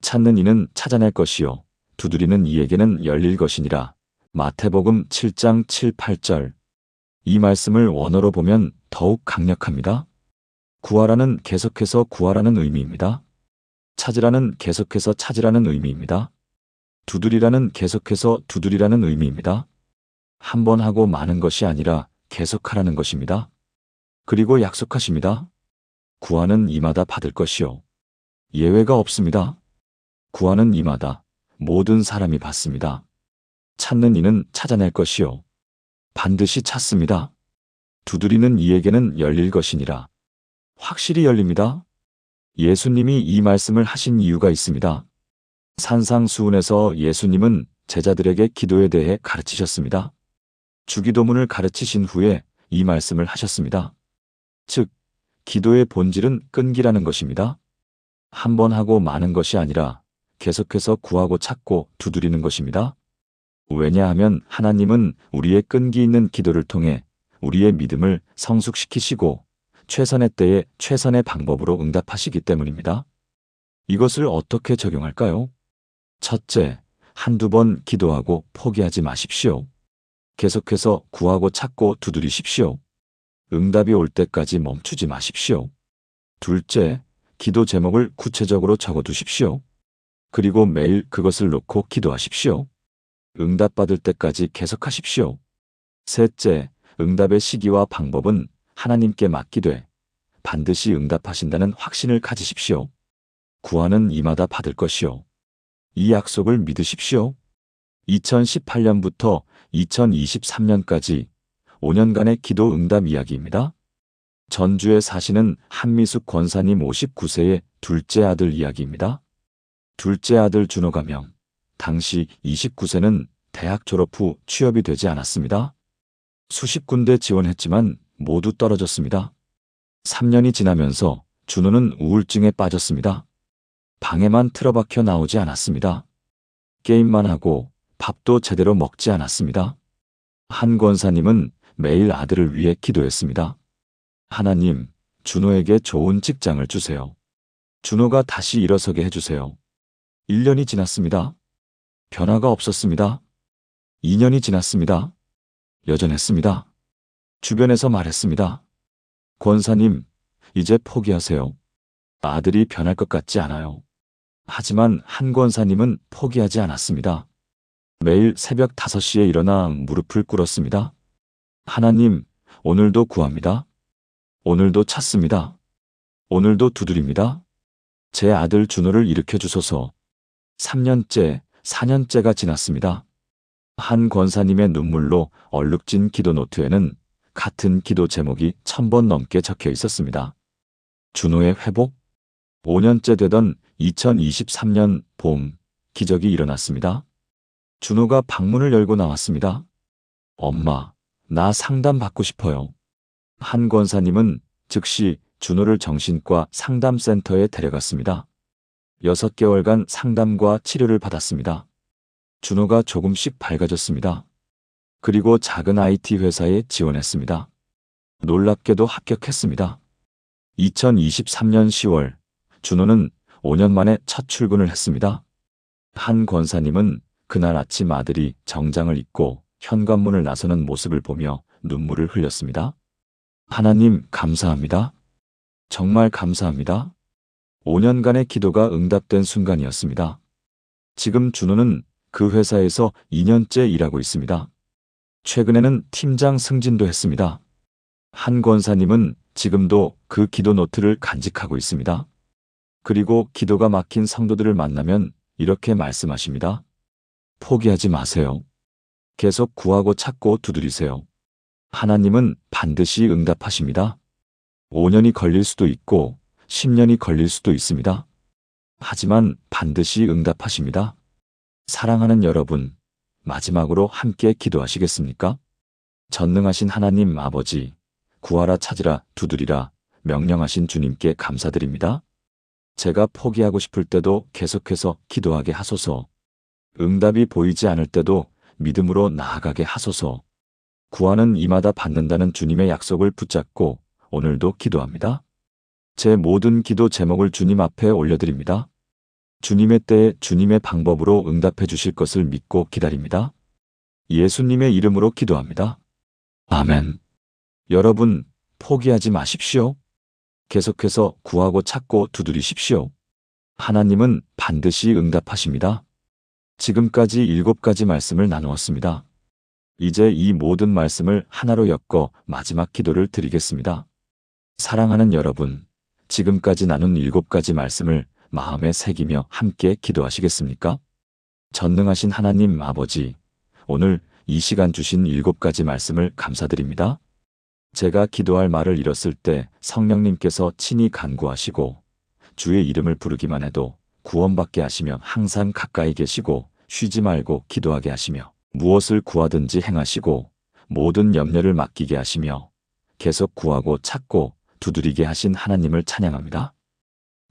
찾는 이는 찾아낼 것이요 두드리는 이에게는 열릴 것이니라. 마태복음 7장 7, 8절. 이 말씀을 원어로 보면 더욱 강력합니다. 구하라는 계속해서 구하라는 의미입니다. 찾으라는 계속해서 찾으라는 의미입니다. 두드리라는 계속해서 두드리라는 의미입니다. 한 번 하고 마는 것이 아니라 계속하라는 것입니다. 그리고 약속하십니다. 구하는 이마다 받을 것이요. 예외가 없습니다. 구하는 이마다 모든 사람이 받습니다. 찾는 이는 찾아낼 것이요. 반드시 찾습니다. 두드리는 이에게는 열릴 것이니라. 확실히 열립니다. 예수님이 이 말씀을 하신 이유가 있습니다. 산상수훈에서 예수님은 제자들에게 기도에 대해 가르치셨습니다. 주기도문을 가르치신 후에 이 말씀을 하셨습니다. 즉, 기도의 본질은 끈기라는 것입니다. 한 번 하고 마는 것이 아니라 계속해서 구하고 찾고 두드리는 것입니다. 왜냐하면 하나님은 우리의 끈기 있는 기도를 통해 우리의 믿음을 성숙시키시고 최선의 때에 최선의 방법으로 응답하시기 때문입니다. 이것을 어떻게 적용할까요? 첫째, 한두 번 기도하고 포기하지 마십시오. 계속해서 구하고 찾고 두드리십시오. 응답이 올 때까지 멈추지 마십시오. 둘째, 기도 제목을 구체적으로 적어두십시오. 그리고 매일 그것을 놓고 기도하십시오. 응답받을 때까지 계속하십시오. 셋째, 응답의 시기와 방법은 하나님께 맡기되 반드시 응답하신다는 확신을 가지십시오. 구하는 이마다 받을 것이요. 이 약속을 믿으십시오. 2018년부터 2023년까지 5년간의 기도 응답 이야기입니다. 전주에 사시는 한미숙 권사님 59세의 둘째 아들 이야기입니다. 둘째 아들 준호가 명, 당시 29세는 대학 졸업 후 취업이 되지 않았습니다. 수십 군데 지원했지만 모두 떨어졌습니다. 3년이 지나면서 준호는 우울증에 빠졌습니다. 방에만 틀어박혀 나오지 않았습니다. 게임만 하고 밥도 제대로 먹지 않았습니다. 한 권사님은 매일 아들을 위해 기도했습니다. 하나님, 준호에게 좋은 직장을 주세요. 준호가 다시 일어서게 해주세요. 1년이 지났습니다. 변화가 없었습니다. 2년이 지났습니다. 여전했습니다. 주변에서 말했습니다. 권사님, 이제 포기하세요. 아들이 변할 것 같지 않아요. 하지만 한 권사님은 포기하지 않았습니다. 매일 새벽 5시에 일어나 무릎을 꿇었습니다. 하나님, 오늘도 구합니다. 오늘도 찾습니다. 오늘도 두드립니다. 제 아들 준호를 일으켜 주소서. 3년째, 4년째가 지났습니다. 한 권사님의 눈물로 얼룩진 기도 노트에는 같은 기도 제목이 1000번 넘게 적혀 있었습니다. 준호의 회복? 5년째 되던 2023년 봄, 기적이 일어났습니다. 준호가 방문을 열고 나왔습니다. 엄마, 나 상담 받고 싶어요. 한 권사님은 즉시 준호를 정신과 상담센터에 데려갔습니다. 6개월간 상담과 치료를 받았습니다. 준호가 조금씩 밝아졌습니다. 그리고 작은 IT 회사에 지원했습니다. 놀랍게도 합격했습니다. 2023년 10월, 준호는 5년 만에 첫 출근을 했습니다. 한 권사님은 그날 아침 아들이 정장을 입고 현관문을 나서는 모습을 보며 눈물을 흘렸습니다. 하나님, 감사합니다. 정말 감사합니다. 5년간의 기도가 응답된 순간이었습니다. 지금 준호는 그 회사에서 2년째 일하고 있습니다. 최근에는 팀장 승진도 했습니다. 한 권사님은 지금도 그 기도 노트를 간직하고 있습니다. 그리고 기도가 막힌 성도들을 만나면 이렇게 말씀하십니다. 포기하지 마세요. 계속 구하고 찾고 두드리세요. 하나님은 반드시 응답하십니다. 5년이 걸릴 수도 있고 10년이 걸릴 수도 있습니다. 하지만 반드시 응답하십니다. 사랑하는 여러분, 마지막으로 함께 기도하시겠습니까? 전능하신 하나님 아버지, 구하라 찾으라 두드리라 명령하신 주님께 감사드립니다. 제가 포기하고 싶을 때도 계속해서 기도하게 하소서. 응답이 보이지 않을 때도 믿음으로 나아가게 하소서. 구하는 이마다 받는다는 주님의 약속을 붙잡고 오늘도 기도합니다. 제 모든 기도 제목을 주님 앞에 올려드립니다. 주님의 때에 주님의 방법으로 응답해 주실 것을 믿고 기다립니다. 예수님의 이름으로 기도합니다. 아멘. 여러분, 포기하지 마십시오. 계속해서 구하고 찾고 두드리십시오. 하나님은 반드시 응답하십니다. 지금까지 7가지 말씀을 나누었습니다. 이제 이 모든 말씀을 하나로 엮어 마지막 기도를 드리겠습니다. 사랑하는 여러분, 지금까지 나눈 7가지 말씀을 마음에 새기며 함께 기도하시겠습니까? 전능하신 하나님 아버지, 오늘 이 시간 주신 7가지 말씀을 감사드립니다. 제가 기도할 말을 잃었을 때 성령님께서 친히 간구하시고 주의 이름을 부르기만 해도 구원받게 하시며 항상 가까이 계시고 쉬지 말고 기도하게 하시며 무엇을 구하든지 행하시고 모든 염려를 맡기게 하시며 계속 구하고 찾고 두드리게 하신 하나님을 찬양합니다.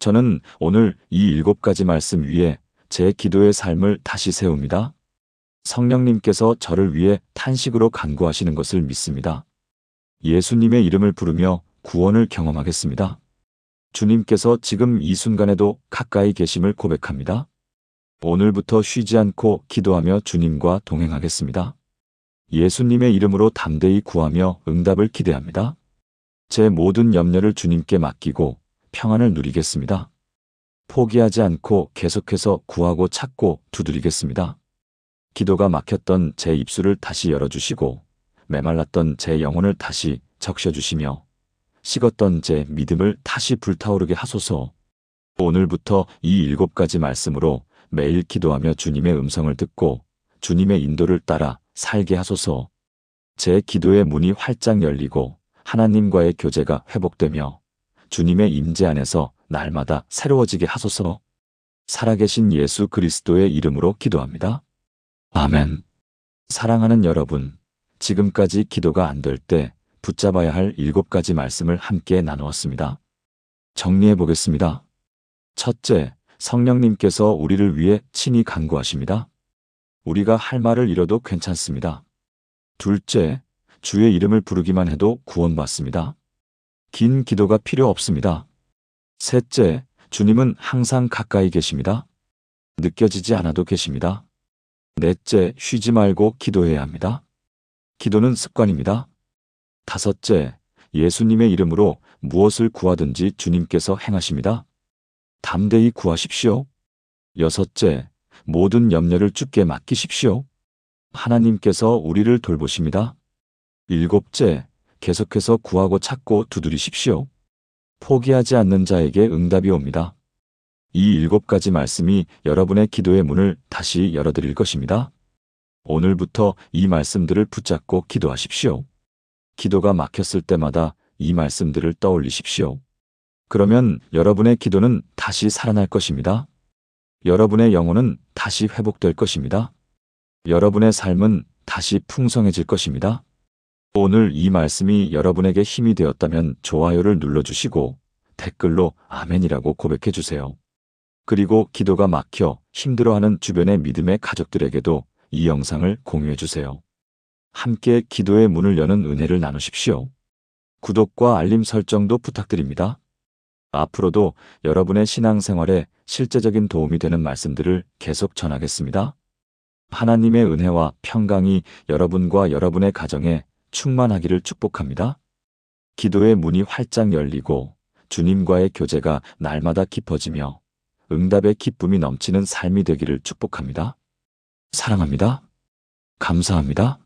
저는 오늘 이 7가지 말씀 위에 제 기도의 삶을 다시 세웁니다. 성령님께서 저를 위해 탄식으로 간구하시는 것을 믿습니다. 예수님의 이름을 부르며 구원을 경험하겠습니다. 주님께서 지금 이 순간에도 가까이 계심을 고백합니다. 오늘부터 쉬지 않고 기도하며 주님과 동행하겠습니다. 예수님의 이름으로 담대히 구하며 응답을 기대합니다. 제 모든 염려를 주님께 맡기고 평안을 누리겠습니다. 포기하지 않고 계속해서 구하고 찾고 두드리겠습니다. 기도가 막혔던 제 입술을 다시 열어주시고 메말랐던 제 영혼을 다시 적셔주시며 식었던 제 믿음을 다시 불타오르게 하소서. 오늘부터 이 7가지 말씀으로 매일 기도하며 주님의 음성을 듣고 주님의 인도를 따라 살게 하소서. 제 기도의 문이 활짝 열리고 하나님과의 교제가 회복되며 주님의 임재 안에서 날마다 새로워지게 하소서. 살아계신 예수 그리스도의 이름으로 기도합니다. 아멘. 사랑하는 여러분, 지금까지 기도가 안 될 때 붙잡아야 할 7가지 말씀을 함께 나누었습니다. 정리해 보겠습니다. 첫째, 성령님께서 우리를 위해 친히 간구하십니다. 우리가 할 말을 잃어도 괜찮습니다. 둘째, 주의 이름을 부르기만 해도 구원받습니다. 긴 기도가 필요 없습니다. 셋째, 주님은 항상 가까이 계십니다. 느껴지지 않아도 계십니다. 넷째, 쉬지 말고 기도해야 합니다. 기도는 습관입니다. 다섯째, 예수님의 이름으로 무엇을 구하든지 주님께서 행하십니다. 담대히 구하십시오. 여섯째, 모든 염려를 주께 맡기십시오. 하나님께서 우리를 돌보십니다. 일곱째, 계속해서 구하고 찾고 두드리십시오. 포기하지 않는 자에게 응답이 옵니다. 이 7가지 말씀이 여러분의 기도의 문을 다시 열어드릴 것입니다. 오늘부터 이 말씀들을 붙잡고 기도하십시오. 기도가 막혔을 때마다 이 말씀들을 떠올리십시오. 그러면 여러분의 기도는 다시 살아날 것입니다. 여러분의 영혼은 다시 회복될 것입니다. 여러분의 삶은 다시 풍성해질 것입니다. 오늘 이 말씀이 여러분에게 힘이 되었다면 좋아요를 눌러주시고 댓글로 아멘이라고 고백해 주세요. 그리고 기도가 막혀 힘들어하는 주변의 믿음의 가족들에게도 이 영상을 공유해 주세요. 함께 기도의 문을 여는 은혜를 나누십시오. 구독과 알림 설정도 부탁드립니다. 앞으로도 여러분의 신앙생활에 실제적인 도움이 되는 말씀들을 계속 전하겠습니다. 하나님의 은혜와 평강이 여러분과 여러분의 가정에 충만하기를 축복합니다. 기도의 문이 활짝 열리고 주님과의 교제가 날마다 깊어지며 응답의 기쁨이 넘치는 삶이 되기를 축복합니다. 사랑합니다. 감사합니다.